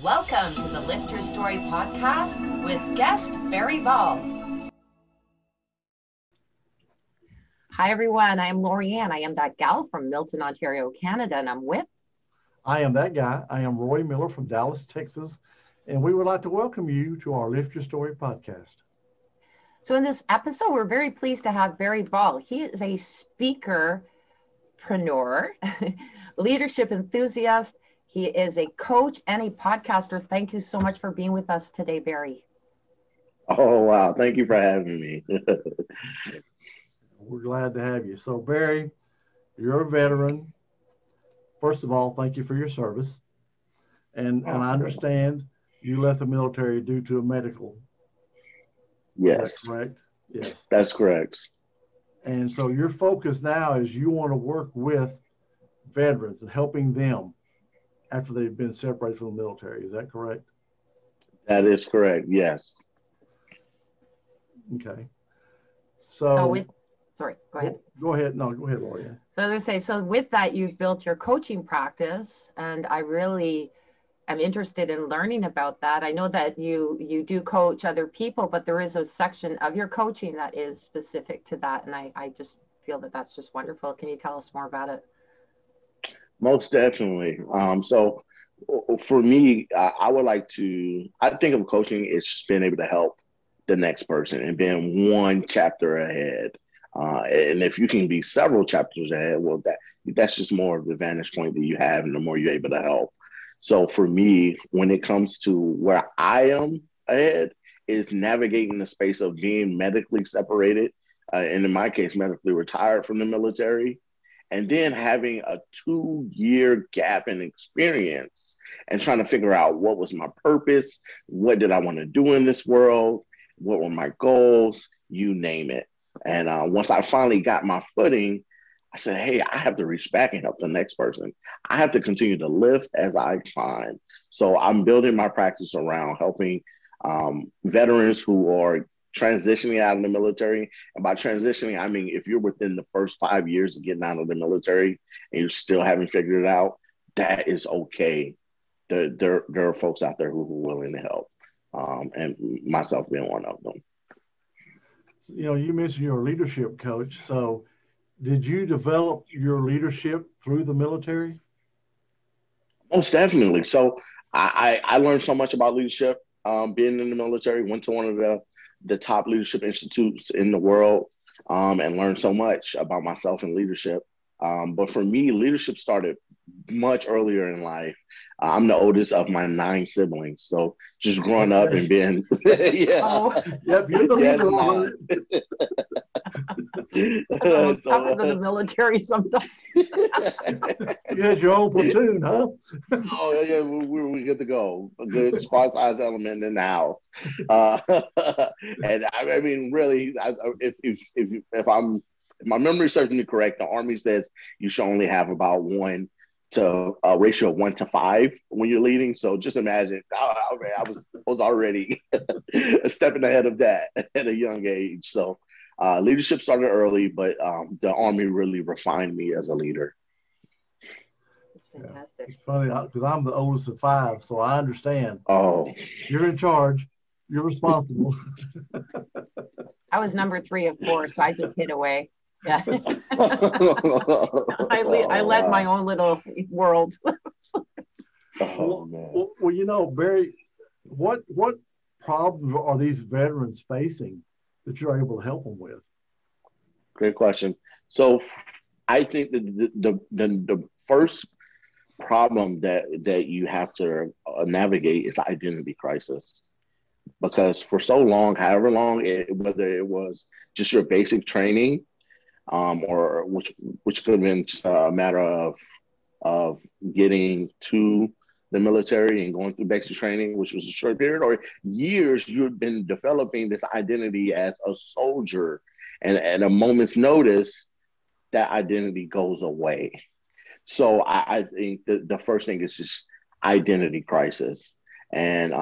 Welcome to the Lift Your Story podcast with guest Barry Ball. Hi, everyone. I am Lorianne. I am that gal from Milton, Ontario, Canada, and I'm with... I am that guy. I am Roy Miller from Dallas, Texas, and we would like to welcome you to our Lift Your Story podcast. So in this episode, we're very pleased to have Barry Ball. He is a speakerpreneur, leadership enthusiast. He is a coach and a podcaster. Thank you so much for being with us today, Barry. Oh, wow. Thank you for having me. We're glad to have you. So, Barry, you're a veteran. First of all, thank you for your service. And I understand you left the military due to a medical. Yes. Is that correct? Yes. That's correct. And so your focus now is you want to work with veterans and helping them after they've been separated from the military. Is that correct? That is correct. Yes. Okay. Sorry, go ahead. Go ahead. No, go ahead, Lori. So as I say, so with that, you've built your coaching practice, and I really am interested in learning about that. I know that you do coach other people, but there is a section of your coaching that is specific to that, and I just feel that that's just wonderful. Can you tell us more about it? Most definitely. So for me, I think of coaching as just being able to help the next person and being one chapter ahead. And if you can be several chapters ahead, well, that's just more of the vantage point that you have, and the more you're able to help. So for me, when it comes to where I am ahead, is navigating the space of being medically separated, and in my case, medically retired from the military, and then having a 2-year gap in experience and trying to figure out what was my purpose, what did I want to do in this world, what were my goals, you name it. And once I finally got my footing, I said, hey, I have to reach back and help the next person. I have to continue to lift as I climb. So I'm building my practice around helping veterans who are transitioning out of the military. And by transitioning, I mean, if you're within the first 5 years of getting out of the military and you still haven't figured it out, that is okay. There are folks out there who are willing to help, and myself being one of them. You know, you mentioned you're a leadership coach. So did you develop your leadership through the military? Most definitely. So I learned so much about leadership being in the military, went to one of the top leadership institutes in the world, and learned so much about myself and leadership. But for me, leadership started much earlier in life. I'm the oldest of my 9 siblings. So just growing up and being, yeah. Oh. Yep, you're the leader. It's tougher than the military sometimes. You had your own platoon, huh? Oh, yeah, we good to go. A good squad size element in the house. And I mean, really, if my memory serves me correct, the Army says you should only have about one to a ratio of 1 to 5 when you're leading. So just imagine, I was already stepping ahead of that at a young age. So leadership started early, but the Army really refined me as a leader. Fantastic. Yeah. It's funny because I'm the oldest of 5, so I understand. Oh, you're in charge. You're responsible. I was number 3 of 4, so I just hid away. Yeah. I led my own little world. Oh, man. Well, you know, Barry, what problems are these veterans facing that you're able to help them with? Great question. So I think that the first problem that you have to navigate is identity crisis. Because for so long, however long, whether it was just your basic training, or which could have been just a matter of getting to the military and going through basic training, which was a short period, or years, you've been developing this identity as a soldier, and at a moment's notice, that identity goes away. So I think the first thing is just identity crisis, and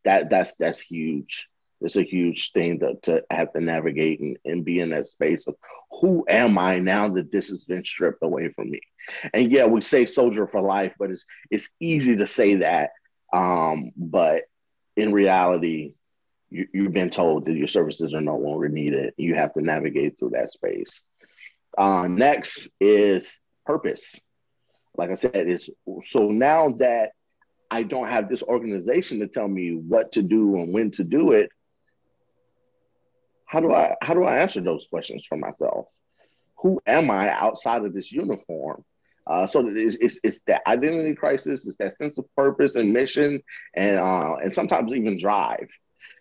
that's huge. It's a huge thing to have to navigate and be in that space of who am I now that this has been stripped away from me? And yeah, we say soldier for life, but it's easy to say that But in reality, you've been told that your services are no longer needed. You have to navigate through that space. Next is purpose. Like I said, is so now that I don't have this organization to tell me what to do and when to do it, how do I answer those questions for myself? Who am I outside of this uniform? So it's that identity crisis, it's that sense of purpose and mission, and sometimes even drive,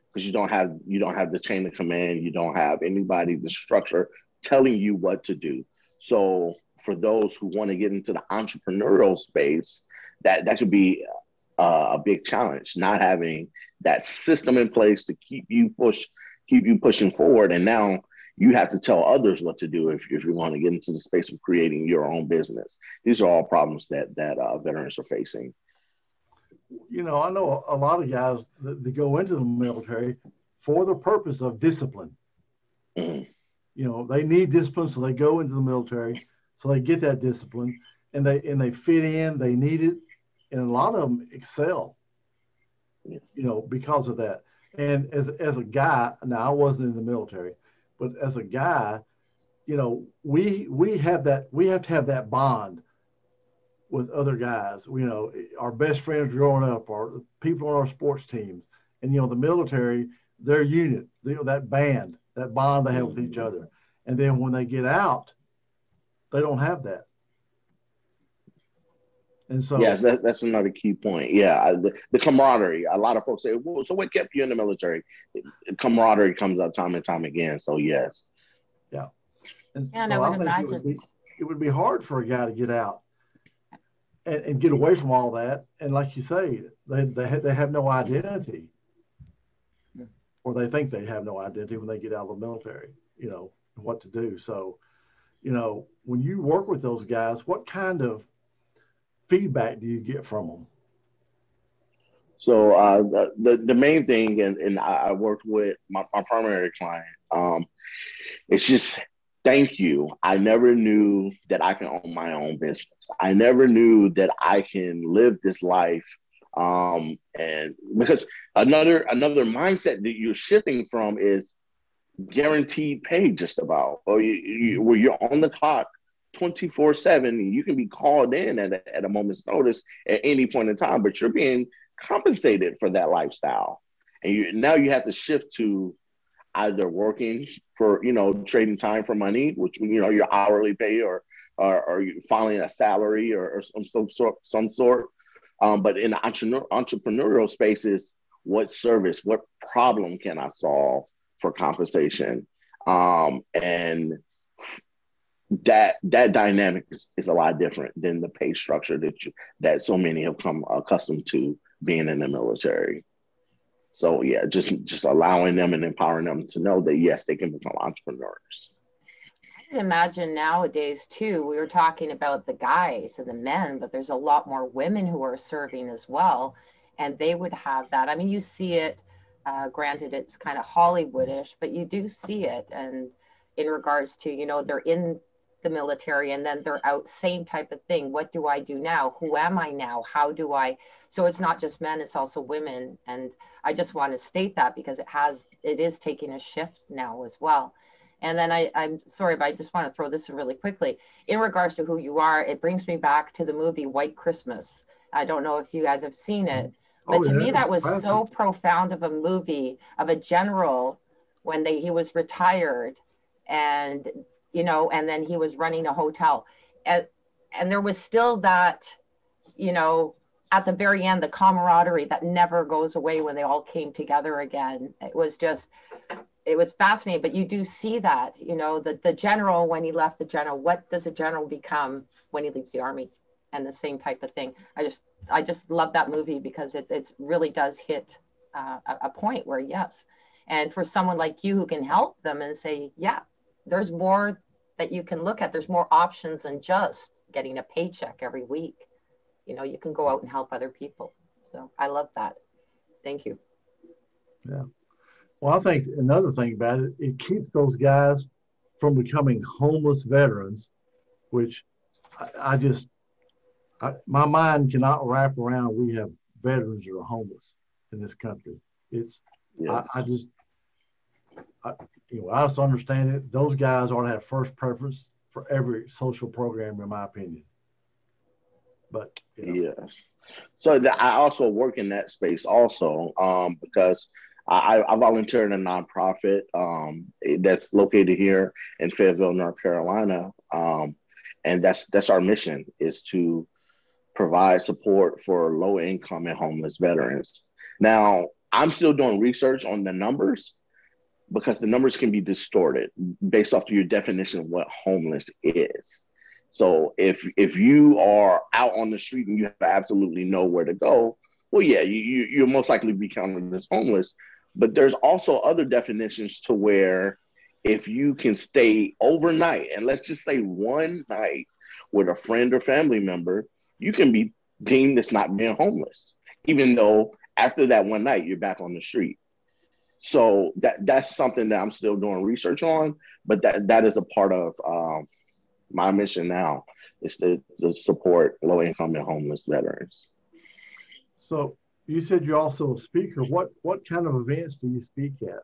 because you don't have the chain of command, you don't have anybody, the structure telling you what to do. So for those who want to get into the entrepreneurial space, that could be a big challenge, not having that system in place to keep you pushing forward. And now you have to tell others what to do if you want to get into the space of creating your own business. These are all problems that veterans are facing. You know, I know a lot of guys that go into the military for the purpose of discipline. Mm-hmm. You know, they need discipline, so they go into the military, so they get that discipline, and they fit in. They need it, and a lot of them excel. You know, because of that. And as a guy, now I wasn't in the military, but as a guy, you know, we have to have that bond with other guys. You know, our best friends growing up, or people on our sports teams, and you know, the military, their unit, you know, that bond they have with each other. And then when they get out, they don't have that. And so, yes, that's another key point. Yeah, the camaraderie. A lot of folks say, "Well, so what kept you in the military?" Camaraderie comes up time and time again. So yes. Yeah. And yeah, so and I would imagine it would be hard for a guy to get out and get away from all that. And like you say, they have no identity, or they think they have no identity when they get out of the military. You know what to do. So, you know, when you work with those guys, what kind of feedback do you get from them? So the main thing, and I worked with my primary client. It's just thank you. I never knew that I can own my own business. I never knew that I can live this life. And because another mindset that you're shifting from is guaranteed pay, just about, or where you're on the clock 24/7. You can be called in at a moment's notice at any point in time, but you're being compensated for that lifestyle. And now you have to shift to either working for, you know, trading time for money, which, you know, your hourly pay, or you filing a salary or some sort. But in the entrepreneurial spaces, what service, what problem can I solve for compensation? And that dynamic is a lot different than the pay structure that so many have come accustomed to being in the military. So yeah, just allowing them and empowering them to know that yes, they can become entrepreneurs. I can imagine nowadays too, we were talking about the guys and the men, but there's a lot more women who are serving as well, and they would have that. I mean, you see it, granted it's kind of Hollywoodish, but you do see it. And in regards to, you know, they're in the military and then they're out, same type of thing. What do I do now? Who am I now? How do I? So it's not just men, it's also women. And I just want to state that because it is taking a shift now as well. And then I'm sorry, but I just want to throw this in really quickly. In regards to who you are, it brings me back to the movie White Christmas. I don't know if you guys have seen it, but to me, that was so profound of a movie of a general when he was retired, and, you know, and then he was running a hotel. And there was still that, you know, at the very end, the camaraderie that never goes away when they all came together again. It was fascinating, but you do see that, you know, the general, when he left the general, what does a general become when he leaves the army? And the same type of thing. I just love that movie because it really does hit a point where, yes. And for someone like you who can help them and say, yeah, there's more that you can look at. There's more options than just getting a paycheck every week. You know, you can go out and help other people. So I love that. Thank you. Yeah. Well, I think another thing about it, it keeps those guys from becoming homeless veterans, which my mind cannot wrap around. We have veterans that are homeless in this country. It's Yes. I just I just understand it. Those guys ought to have first preference for every social program, in my opinion. But Yes. So I also work in that space also, because I volunteer in a nonprofit that's located here in Fayetteville, North Carolina, and that's our mission, is to provide support for low income and homeless veterans. Now, I'm still doing research on the numbers, because the numbers can be distorted based off of your definition of what homeless is. So if you are out on the street and you have absolutely nowhere to go, well, yeah, you'll most likely be counted as homeless. But there's also other definitions to where if you can stay overnight, and let's just say one night with a friend or family member, you can be deemed as not being homeless, even though after that one night you're back on the street. So that's something that I'm still doing research on, but that is a part of my mission now, is to support low income and homeless veterans. so you said you're also a speaker. What kind of events do you speak at?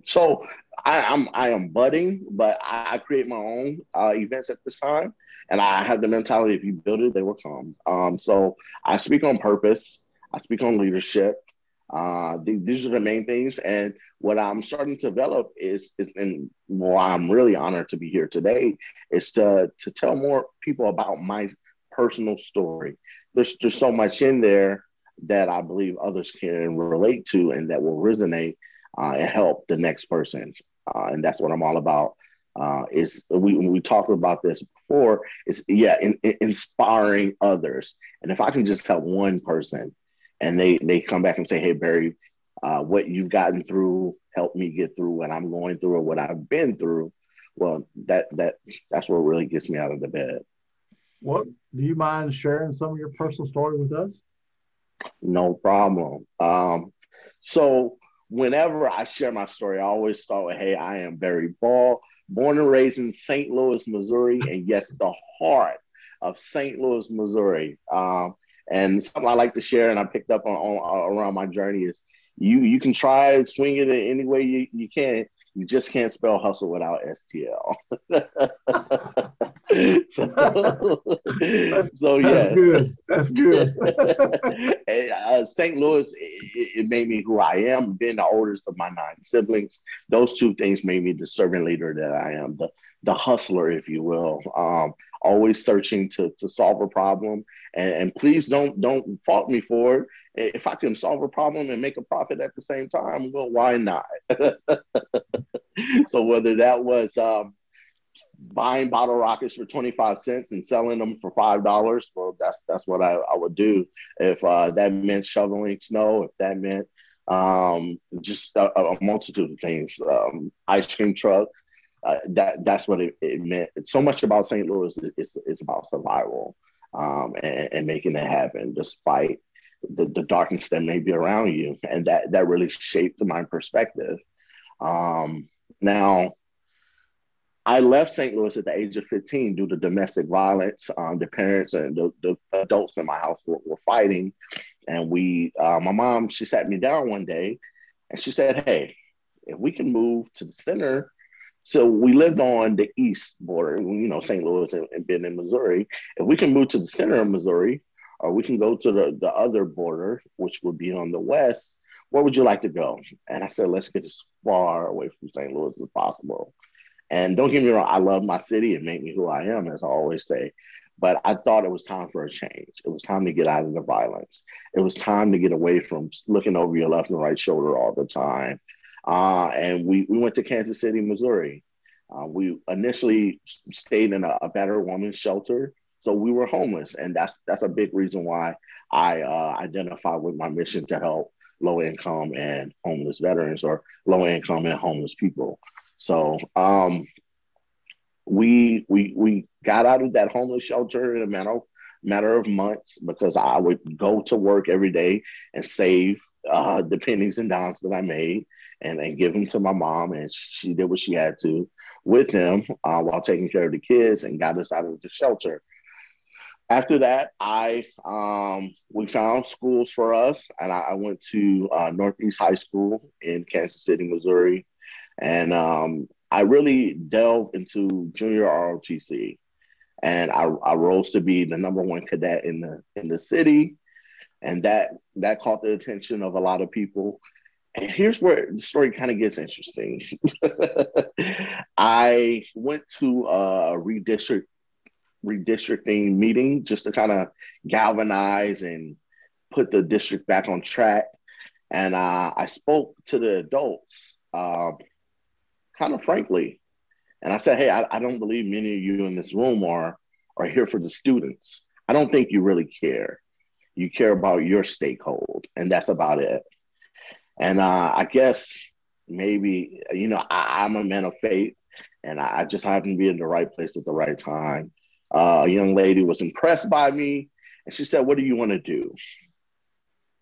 So I am budding, but I create my own events at this time, and I have the mentality: if you build it, they will come. So I speak on purpose. I speak on leadership. These are the main things. And what I'm starting to develop and why I'm really honored to be here today, is to tell more people about my personal story. There's so much in there that I believe others can relate to and that will resonate and help the next person. And that's what I'm all about. We talked about this before. It's inspiring others. And if I can just help one person, and they come back and say, "Hey, Barry, what you've gotten through helped me get through what I'm going through or what I've been through." Well, that's what really gets me out of the bed. What do you mind sharing some of your personal story with us? No problem. So whenever I share my story, I always start with, "Hey, I am Barry Ball, born and raised in St. Louis, Missouri, and yes, the heart of St. Louis, Missouri." And something I like to share, and I picked up on around my journey, is you can try to swing it in any way you can. You just can't spell hustle without STL. so That's yes. good. That's good. St. Louis, it made me who I am. Being the oldest of my 9 siblings, those two things made me the servant leader that I am, the hustler, if you will. Always searching to solve a problem, and please don't fault me for it. If I can solve a problem and make a profit at the same time, well, why not? So whether that was buying bottle rockets for 25 cents and selling them for $5, well, that's what I would do. If that meant shoveling snow, if that meant just a multitude of things, ice cream truck, that's what it meant. It's so much about St. Louis. It's about survival and making it happen despite the darkness that may be around you. And that really shaped my perspective. Now, I left St. Louis at the age of 15 due to domestic violence. The parents and the adults in my house were fighting. And my mom, she sat me down one day and she said, "Hey, if we can move to the center." So we lived on the east border, St. Louis and been in Missouri. "If we can move to the center of Missouri, or we can go to the other border, which would be on the west, where would you like to go?" And I said, "Let's get as far away from St. Louis as possible." And don't get me wrong, I love my city. It made me who I am, as I always say. But I thought it was time for a change. It was time to get out of the violence. It was time to get away from looking over your left and right shoulder all the time. And we went to Kansas City, Missouri. We initially stayed in a battered woman's shelter. So we were homeless. And that's a big reason why I identify with my mission to help low income and homeless veterans, or low income and homeless people. So we got out of that homeless shelter in a matter of months, because I would go to work every day and save the pennies and dimes that I made and give them to my mom. And she did what she had to with them while taking care of the kids, and got us out of the shelter. After that, we found schools for us, and I went to Northeast High School in Kansas City, Missouri, and I really delved into junior ROTC, and I rose to be the number one cadet in the city, and that caught the attention of a lot of people. And here's where the story kind of gets interesting. I went to a redistricting meeting just to kind of galvanize and put the district back on track. And I spoke to the adults kind of frankly. And I said, hey, I don't believe many of you in this room are here for the students. I don't think you really care. You care about your stakehold, and that's about it. And I guess maybe, I'm a man of faith, and I just happened to be in the right place at the right time. A young lady was impressed by me, and she said, what do you want to do?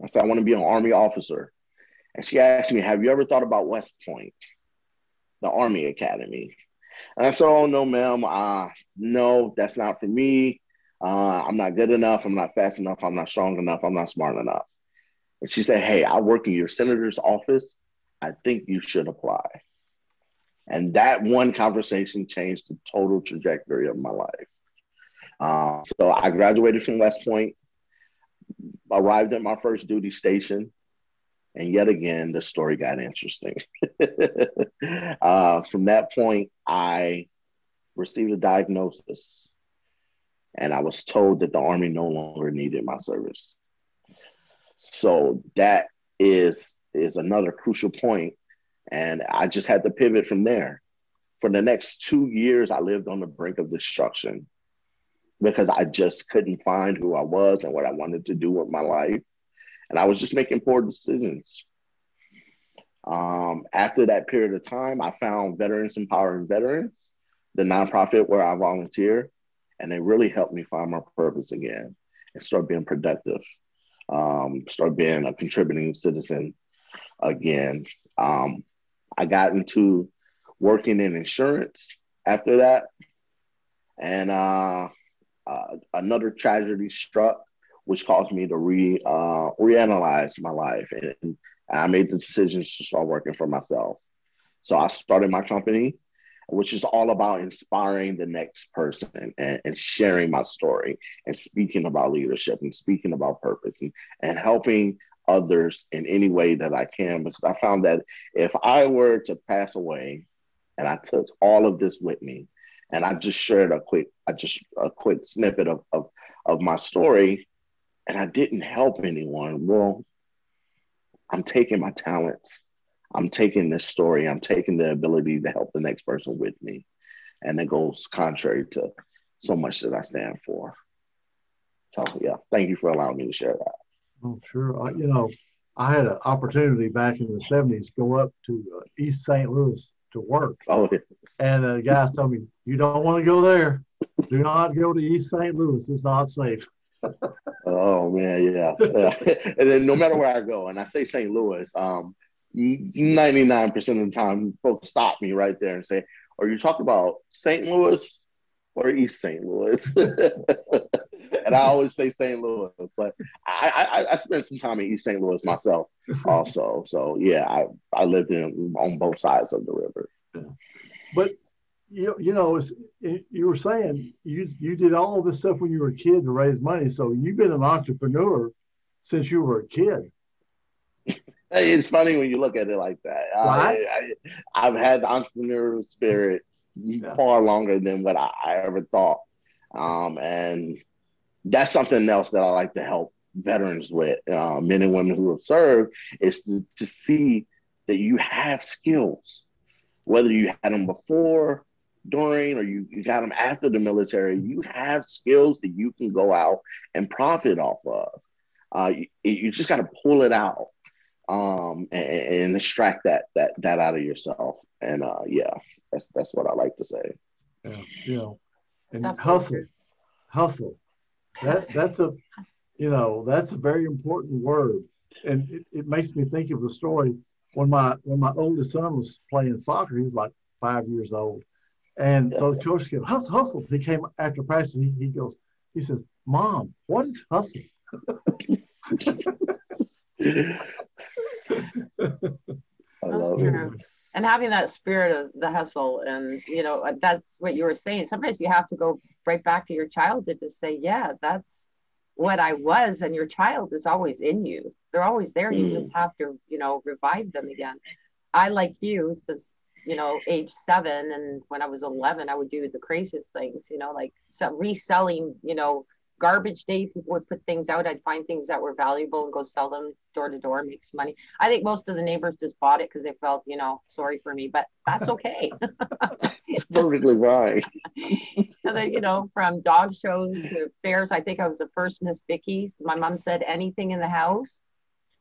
I said, I want to be an Army officer. And she asked me, have you ever thought about West Point, the Army Academy? And I said, oh, no, ma'am. No, that's not for me. I'm not good enough. I'm not fast enough. I'm not strong enough. I'm not smart enough. And she said, hey, I work in your senator's office. I think you should apply. And that one conversation changed the total trajectory of my life. So I graduated from West Point, arrived at my first duty station, and yet again, the story got interesting. From that point, I received a diagnosis, and I was told that the Army no longer needed my service. So that is another crucial point, and I just had to pivot from there. For the next 2 years, I lived on the brink of destruction because I just couldn't find who I was and what I wanted to do with my life. And I was just making poor decisions. After that period of time, I found Veterans Empowering Veterans, the nonprofit where I volunteer, and they really helped me find my purpose again and start being productive, start being a contributing citizen again. I got into working in insurance after that, and another tragedy struck, which caused me to reanalyze my life. And I made the decision to start working for myself. So I started my company, which is all about inspiring the next person and sharing my story and speaking about leadership and speaking about purpose and helping others in any way that I can. Because I found that if I were to pass away and I took all of this with me, and I just shared a quick snippet of my story, and I didn't help anyone, well, I'm taking my talents, I'm taking this story, I'm taking the ability to help the next person with me. And it goes contrary to so much that I stand for. So, yeah, thank you for allowing me to share that. Oh, sure. I had an opportunity back in the 70s to go up to East St. Louis to work. Oh, yeah. And the guys told me, you don't want to go there. Do not go to East St. Louis. It's not safe. Oh, man, yeah. And then no matter where I go, and I say St. Louis, 99% of the time, folks stop me right there and say, are you talking about St. Louis or East St. Louis? And I always say St. Louis, but I spent some time in East St. Louis myself also. So, yeah, I lived on both sides of the river. Yeah. But, you were saying you did all of this stuff when you were a kid to raise money. So you've been an entrepreneur since you were a kid. It's funny when you look at it like that. Right? I've had the entrepreneurial spirit far longer than what I ever thought. And that's something else that I like to help veterans with, men and women who have served, is to see that you have skills, whether you had them before, during, or you got them after the military. You have skills that you can go out and profit off of. You just got to pull it out and extract that out of yourself. And yeah, that's what I like to say. Yeah, and hustle. That's a very important word, and it makes me think of a story when my oldest son was playing soccer. He was like 5 years old, and so the coach goes, hustle. He came after practice. He goes, He says, Mom, what is hustle? I That's love it. true. And having that spirit of the hustle, and that's what you were saying. Sometimes you have to go right back to your childhood to say, yeah, that's what I was, and your child is always in you. They're always there. You just have to, revive them again. I, like you, since age 7, and when I was 11, I would do the craziest things, like reselling, garbage day. People would put things out. I'd find things that were valuable and go sell them door to door, make some money. I think most of the neighbors just bought it because they felt, sorry for me, but that's okay. It's perfectly fine. And then, from dog shows to fairs, I think I was the first Miss Vicky's. My mom said anything in the house.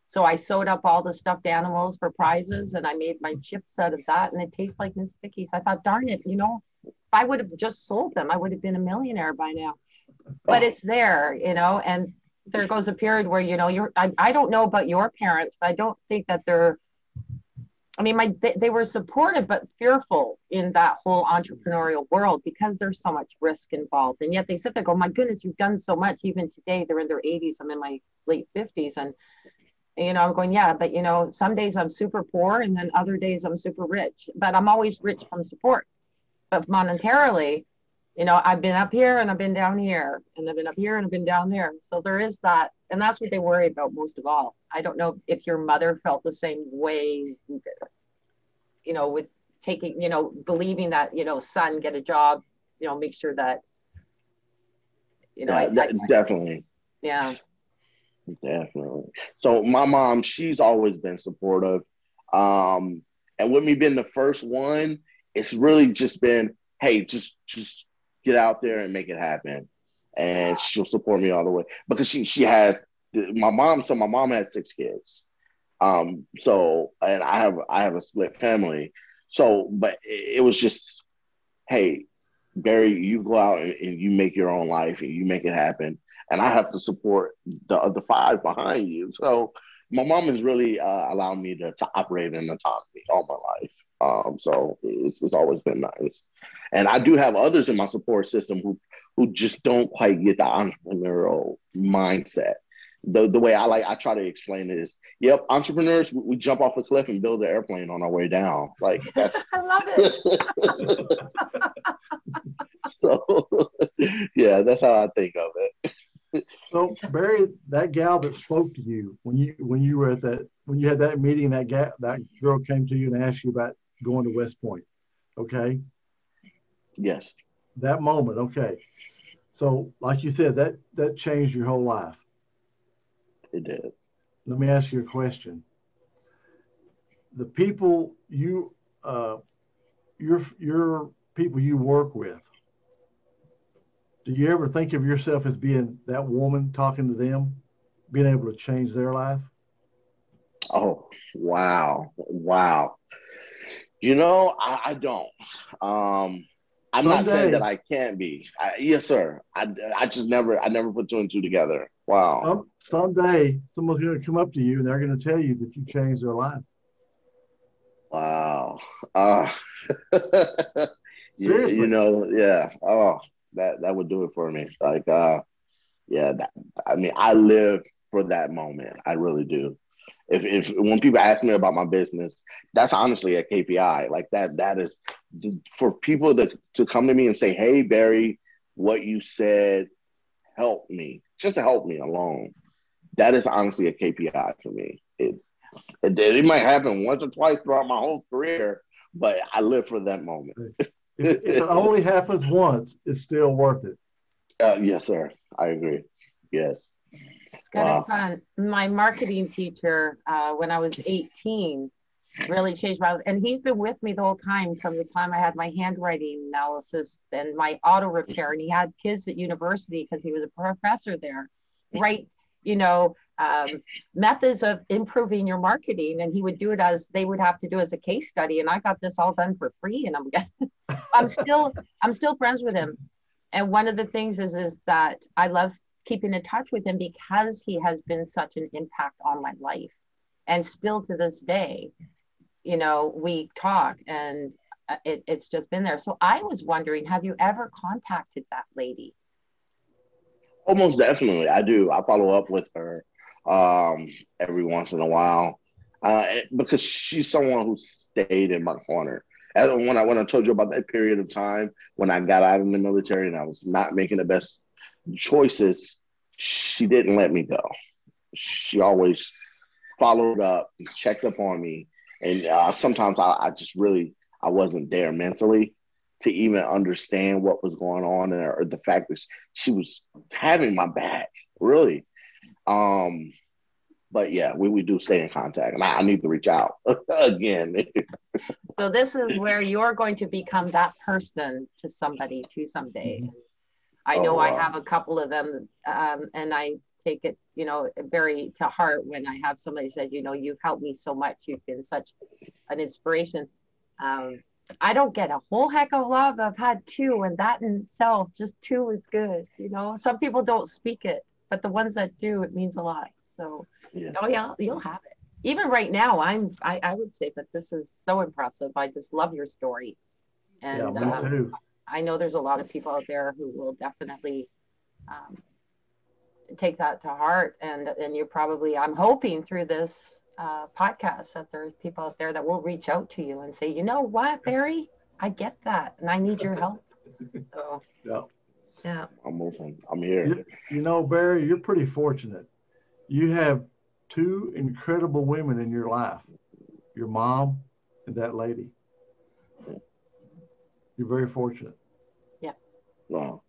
So I sewed up all the stuffed animals for prizes, and I made my chips out of that, and it tastes like Miss Vicky's. I thought, darn it, if I would have just sold them, I would have been a millionaire by now. But it's there, and there goes a period where, I don't know about your parents, but I don't think that they were supportive, but fearful in that whole entrepreneurial world because there's so much risk involved. And yet they sit there go, my goodness, you've done so much. Even today, they're in their 80s. I'm in my late 50s. And I'm going, yeah, but some days I'm super poor and then other days I'm super rich, but I'm always rich from support. But monetarily, I've been up here and I've been down here, and I've been up here and I've been down there. So there is that. And that's what they worry about most of all. I don't know if your mother felt the same way, with taking, believing that, son, get a job, make sure that, definitely. Yeah. Definitely. So my mom, she's always been supportive. And with me being the first one, it's really just been, hey, just get out there and make it happen. And she'll support me all the way because she has my mom. So my mom had 6 kids. So, and I have a split family. So, but it was just, hey, Barry, you go out and you make your own life and you make it happen. And I have to support the 5 behind you. So my mom has really allowed me to operate in autonomy all my life. So it's always been nice. And I do have others in my support system who just don't quite get the entrepreneurial mindset. The way I try to explain it is, yep, entrepreneurs, we jump off a cliff and build an airplane on our way down. Like that's I love it. So yeah, that's how I think of it. So Barry, that gal that spoke to you when you were at when you had that meeting, that girl came to you and asked you about going to West Point. Okay. Yes. That moment. Okay. So like you said, that changed your whole life. It did. Let me ask you a question. The people your people you work with, do you ever think of yourself as being that woman talking to them, being able to change their life? Oh, wow. I don't. I'm not saying that I can't be. Yes, sir. I never put 2 and 2 together. Wow. Someday someone's going to come up to you and they're going to tell you that you changed their life. Wow. Seriously. Yeah. Oh, that would do it for me. Like, yeah. I live for that moment. I really do. If when people ask me about my business, that's honestly a KPI. Like that is for people to come to me and say, hey, Barry, what you said helped me, just to help me alone. That is honestly a KPI for me. It might happen once or twice throughout my whole career, but I live for that moment. If it only happens once, it's still worth it. Yes, sir. I agree. Yes. It's kind of fun. My marketing teacher, when I was 18, really changed my life. And he's been with me the whole time from the time I had my handwriting analysis and my auto repair. And he had kids at university because he was a professor there. Right. Methods of improving your marketing. And he would do it as they would have to do as a case study. And I got this all done for free. And I'm still friends with him. And one of the things is that I love keeping in touch with him because he has been such an impact on my life. And still to this day, we talk and it's just been there. So I was wondering, have you ever contacted that lady? Almost definitely, I do. I follow up with her every once in a while because she's someone who stayed in my corner. And when I told you about that period of time when I got out of the military and I was not making the best choices, she didn't let me go. She always followed up, checked up on me, and sometimes I just really I wasn't there mentally to even understand what was going on or the fact that she was having my back, really. Um, but yeah, we do stay in contact, and I need to reach out again. So this is where you're going to become that person to somebody to someday. I know I have a couple of them, and I take it, very to heart when I have somebody says, you've helped me so much. You've been such an inspiration. I don't get a whole heck of love. I've had two, and that in itself, just two is good. Some people don't speak it, but the ones that do, it means a lot. So, yeah, you'll have it. Even right now, I would say that this is so impressive. I just love your story. And me too. I know there's a lot of people out there who will definitely take that to heart. And you're probably, I'm hoping through this podcast that there's people out there that will reach out to you and say, you know what, Barry, I get that and I need your help. So yeah, I'm open. I'm here. Barry, you're pretty fortunate. You have two incredible women in your life, your mom and that lady. You're very fortunate. Yeah. Wow.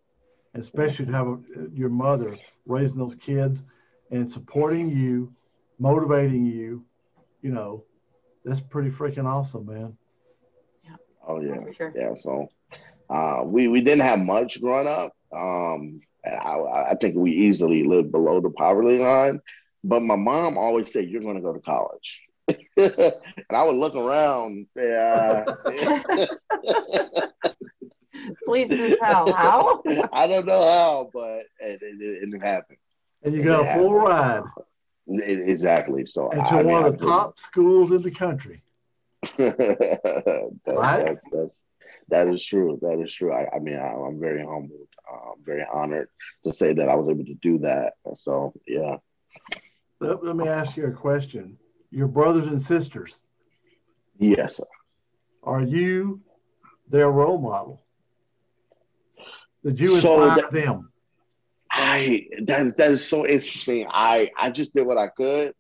Especially to have your mother raising those kids and supporting you, motivating you, that's pretty freaking awesome, man. Yeah. Oh yeah. For sure. Yeah. So we didn't have much growing up. I think we easily lived below the poverty line. But my mom always said, "You're going to go to college." And I would look around and say, please do tell how. I don't know how, but it happened. And you got a full ride. Exactly. So and to one of the top schools in the country. That is true. That is true. I'm very humbled. I'm very honored to say that I was able to do that. So, yeah. Let me ask you a question. Your brothers and sisters. Yes, sir. Are you their role model? Did you inspire them? That is so interesting. I just did what I could,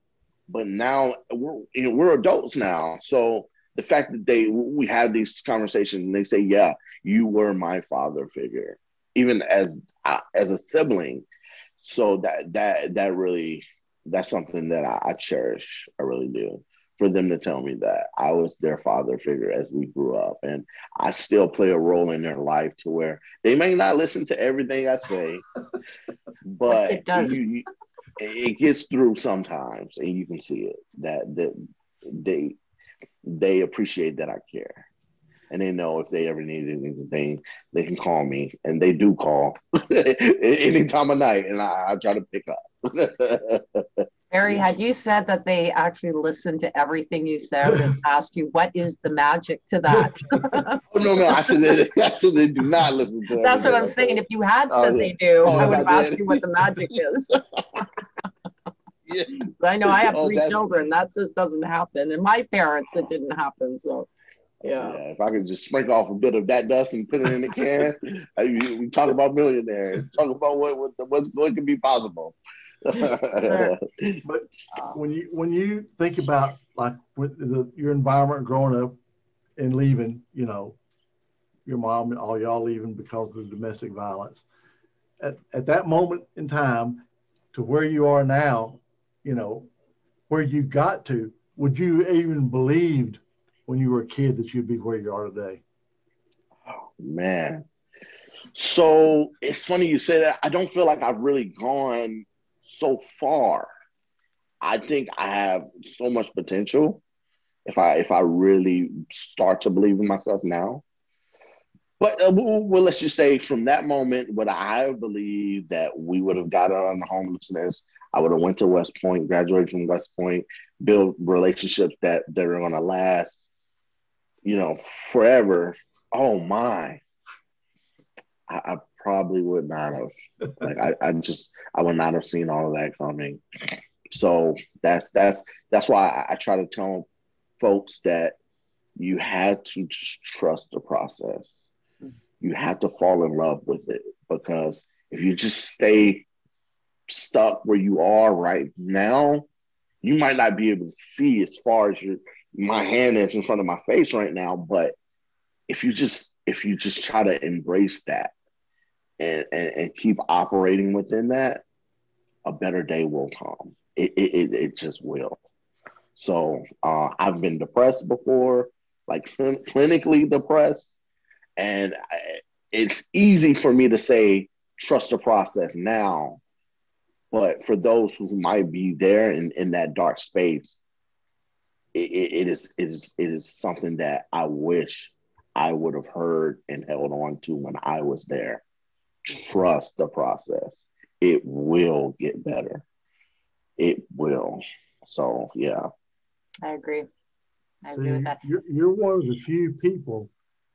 but now we're adults now. So the fact that we have these conversations and they say, "Yeah, you were my father figure," even as a sibling. So that really, that's something that I cherish. I really do. For them to tell me that I was their father figure as we grew up, and I still play a role in their life to where they may not listen to everything I say, but it gets through sometimes, and you can see it that they appreciate that I care. And they know if they ever need anything, they can call me, and they do call any time of night, and I try to pick up. Barry, had you said that they actually listened to everything you said and asked you, what is the magic to that? Oh, no. I said they do not listen to That's what I'm saying. If you had said they do, I would have asked you what the magic is. Yeah. I know I have three children. That just doesn't happen. And my parents, it didn't happen. So, yeah. If I could just sprinkle off a bit of that dust and put it in the can, we talk about millionaires. Talk about what could be possible. But when you think about like your environment growing up and leaving, your mom and all y'all leaving because of the domestic violence, at that moment in time to where you are now, where you got to, would you even believed when you were a kid that you'd be where you are today? Oh man. So it's funny you say that. I don't feel like I've really gone so far. I think I have so much potential if I really start to believe in myself now. But well, let's just say from that moment, would I believe that we would have got out on the homelessness? I would have went to West Point, graduated from West Point, built relationships that are going to last, forever. Oh my. I probably would not have. Like I would not have seen all of that coming. So that's why I try to tell folks that you had to just trust the process. You have to fall in love with it, because if you just stay stuck where you are right now, you might not be able to see as far as my hand is in front of my face right now. But if you just try to embrace that and keep operating within that, a better day will come. It just will. So I've been depressed before, like clinically depressed, and it's easy for me to say trust the process now. But for those who might be there in that dark space, it is something that I wish I would have heard and held on to when I was there. Trust the process. It will get better. It will. So, yeah. I agree. I agree with that. You're one of the few people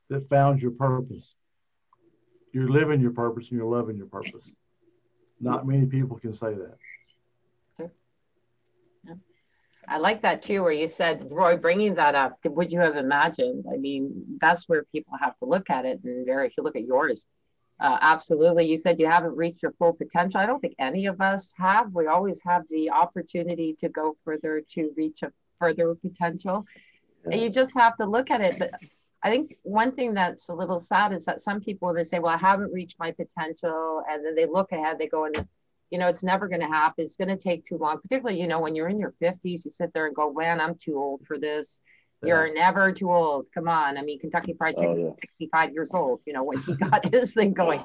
that found your purpose. You're living your purpose and you're loving your purpose. Not many people can say that. Sure. Yeah. I like that too, where you said, Roy, bringing that up, would you have imagined? I mean, that's where people have to look at it. And Barry, if you look at yours, absolutely. You said you haven't reached your full potential. I don't think any of us have. We always have the opportunity to go further, to reach a further potential. Yes. And you just have to look at it. But I think one thing that's a little sad is that some people, they say, well, I haven't reached my potential. And then they look ahead, they go, and it's never going to happen. It's going to take too long. Particularly, when you're in your 50s, you sit there and go, man, I'm too old for this. You're never too old. Come on. I mean, Kentucky Fried Chicken is 65 years old, when he got his thing going.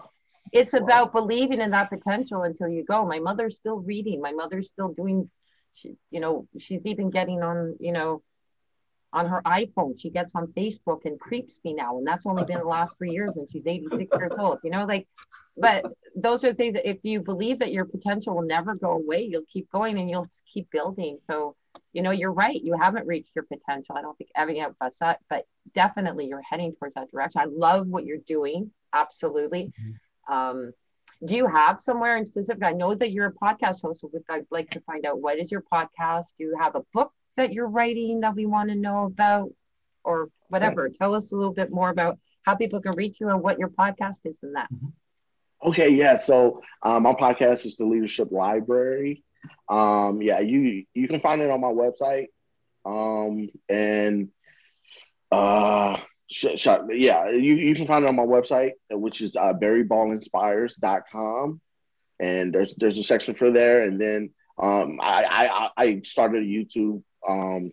It's about believing in that potential until you go. My mother's still reading. My mother's still doing, she's even getting on her iPhone. She gets on Facebook and creeps me now. And that's only been the last 3 years, and she's 86 years old, but those are things that if you believe that your potential will never go away, you'll keep going and you'll keep building. So, you're right. You haven't reached your potential. I don't think any of us have, but definitely you're heading towards that direction. I love what you're doing. Absolutely. Mm-hmm. Do you have somewhere in specific? I know that you're a podcast host, so I'd like to find out, what is your podcast? Do you have a book that you're writing that we want to know about, or whatever? Tell us a little bit more about how people can reach you and what your podcast is in that. Okay, yeah. So my podcast is the Leadership Library. You can find it on my website. You can find it on my website, which is barryballinspires.com. And there's a section for there. And then I started a YouTube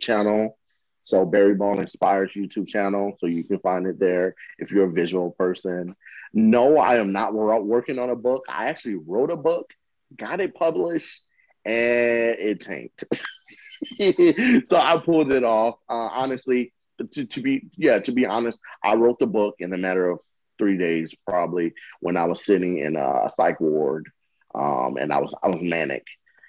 channel. So Barry Ball Inspires YouTube channel. So you can find it there if you're a visual person. No, I am not working on a book. I actually wrote a book, got it published, and it tanked. So I pulled it off. Honestly, to be honest, I wrote the book in a matter of 3 days, probably, when I was sitting in a psych ward, and I was manic.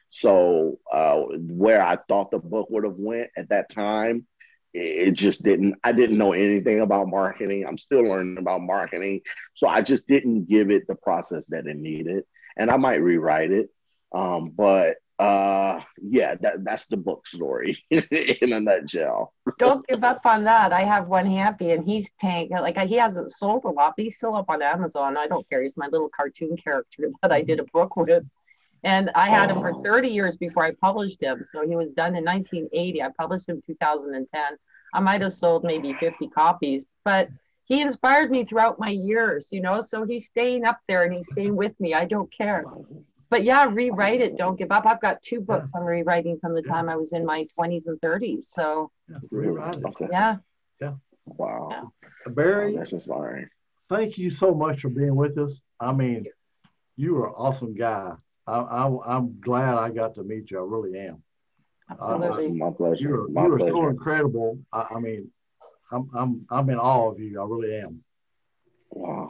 So where I thought the book would have went at that time, it just didn't. I didn't know anything about marketing. I'm still learning about marketing. So I just didn't give it the process that it needed. And I might rewrite it. That's the book story in a nutshell. Don't give up on that. I have one happy, and he's tanked. Like, he hasn't sold a lot, but he's still up on Amazon. I don't care. He's my little cartoon character that I did a book with. And I had him for 30 years before I published him. So he was done in 1980. I published him in 2010. I might have sold maybe 50 copies, but he inspired me throughout my years, so he's staying up there and he's staying with me. I don't care. But yeah, rewrite it. Don't give up. I've got 2 books I'm rewriting from the time I was in my 20s and 30s. So yeah. Wow. Yeah. Barry, that's inspiring. Thank you so much for being with us. I mean, you are an awesome guy. I'm glad I got to meet you. I really am. Absolutely. My pleasure. You are so incredible. I mean, I'm in awe of you. I really am. Wow.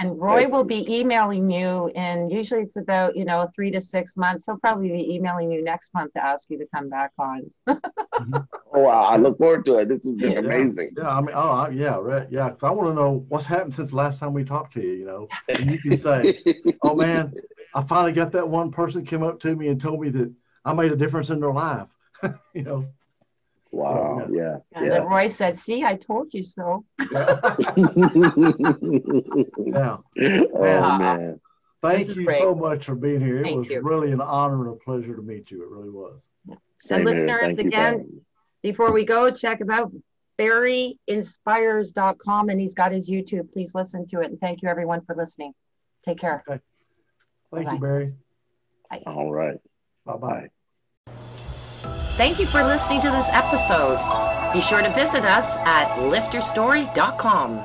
And Roy will be emailing you, and usually it's about 3 to 6 months. He'll probably be emailing you next month to ask you to come back on. Oh, I look forward to it. This has been amazing. Yeah, I mean, yeah, right. Yeah, because I want to know what's happened since the last time we talked to you, you know. And you can say, oh, man, I finally got that one person came up to me and told me that I made a difference in their life, you know. Wow, So, yeah. And then Roy said, see, I told you so. Yeah. Oh, man. Thank you so much for being here. It was really an honor and a pleasure to meet you. It really was. And listeners, again, before we go, check him out, barryinspires.com, and he's got his YouTube. Please listen to it. And thank you, everyone, for listening. Take care. Okay. Thank you, Barry. Bye. All right. Bye-bye. Thank you for listening to this episode. Be sure to visit us at lifterstory.com.